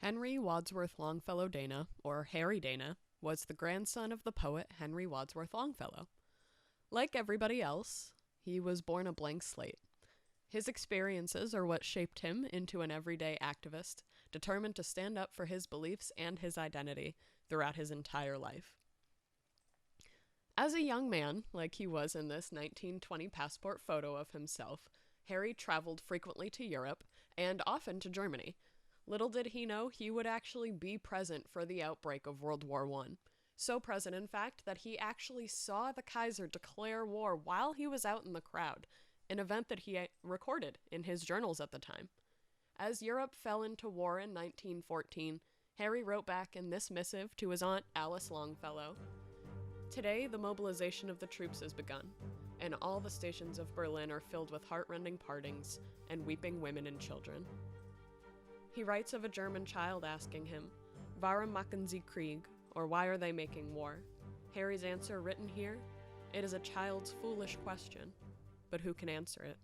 Henry Wadsworth Longfellow Dana, or Harry Dana, was the grandson of the poet Henry Wadsworth Longfellow. Like everybody else, he was born a blank slate. His experiences are what shaped him into an everyday activist, determined to stand up for his beliefs and his identity throughout his entire life. As a young man, like he was in this 1920 passport photo of himself, Harry traveled frequently to Europe and often to Germany. Little did he know he would actually be present for the outbreak of World War I. So present, in fact, that he actually saw the Kaiser declare war while he was out in the crowd, an event that he recorded in his journals at the time. As Europe fell into war in 1914, Harry wrote back in this missive to his aunt Alice Longfellow, "Today the mobilization of the troops has begun, and all the stations of Berlin are filled with heartrending partings and weeping women and children." He writes of a German child asking him, "Warum machen Sie Krieg?" or "Why are they making war?" Harry's answer written here, "It is a child's foolish question, but who can answer it?"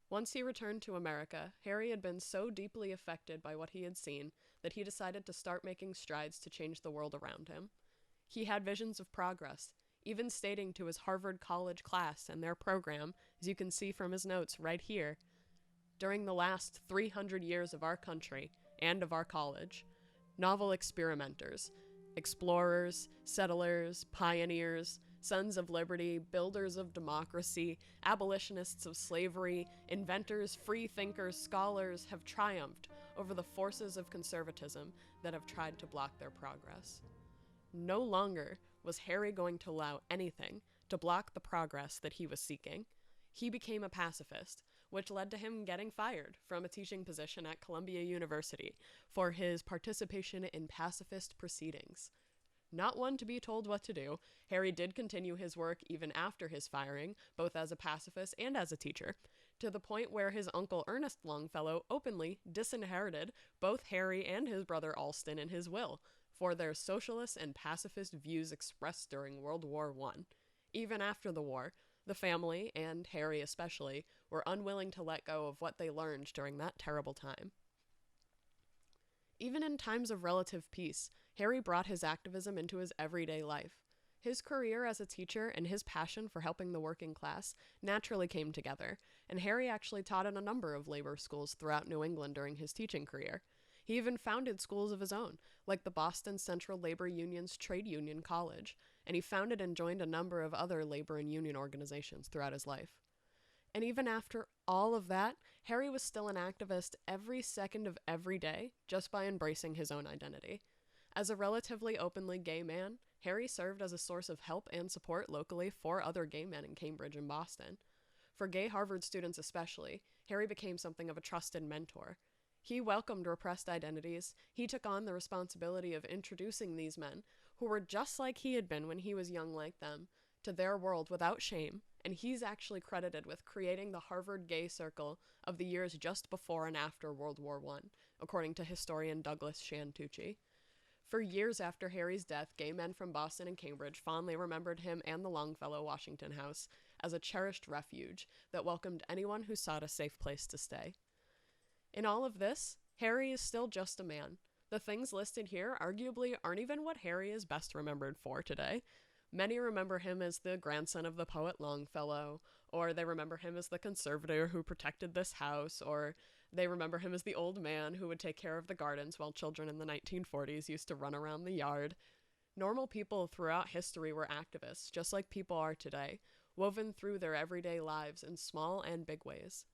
Once he returned to America, Harry had been so deeply affected by what he had seen that he decided to start making strides to change the world around him. He had visions of progress, even stating to his Harvard College class and their program, as you can see from his notes right here, "During the last 300 years of our country and of our college, novel experimenters, explorers, settlers, pioneers, sons of liberty, builders of democracy, abolitionists of slavery, inventors, free thinkers, scholars have triumphed over the forces of conservatism that have tried to block their progress." No longer was Harry going to allow anything to block the progress that he was seeking. He became a pacifist, which led to him getting fired from a teaching position at Columbia University for his participation in pacifist proceedings. Not one to be told what to do, Harry did continue his work even after his firing, both as a pacifist and as a teacher, to the point where his uncle Ernest Longfellow openly disinherited both Harry and his brother Alston in his will for their socialist and pacifist views expressed during World War I. Even after the war, the family, and Harry especially, were unwilling to let go of what they learned during that terrible time. Even in times of relative peace, Harry brought his activism into his everyday life. His career as a teacher and his passion for helping the working class naturally came together, and Harry actually taught in a number of labor schools throughout New England during his teaching career. He even founded schools of his own, like the Boston Central Labor Union's Trade Union College, and he founded and joined a number of other labor and union organizations throughout his life. And even after all of that, Harry was still an activist every second of every day, just by embracing his own identity. As a relatively openly gay man, Harry served as a source of help and support locally for other gay men in Cambridge and Boston. For gay Harvard students especially, Harry became something of a trusted mentor. He welcomed repressed identities. He took on the responsibility of introducing these men, who were just like he had been when he was young like them, to their world without shame, and he's actually credited with creating the Harvard Gay Circle of the years just before and after World War I, according to historian Douglas Shantucci. For years after Harry's death, gay men from Boston and Cambridge fondly remembered him and the Longfellow Washington House as a cherished refuge that welcomed anyone who sought a safe place to stay. In all of this, Harry is still just a man. The things listed here arguably aren't even what Harry is best remembered for today. Many remember him as the grandson of the poet Longfellow, or they remember him as the conservator who protected this house, or they remember him as the old man who would take care of the gardens while children in the 1940s used to run around the yard. Normal people throughout history were activists, just like people are today, woven through their everyday lives in small and big ways.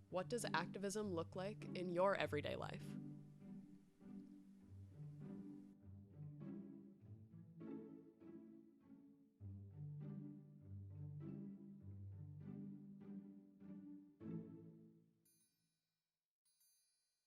What does activism look like in your everyday life?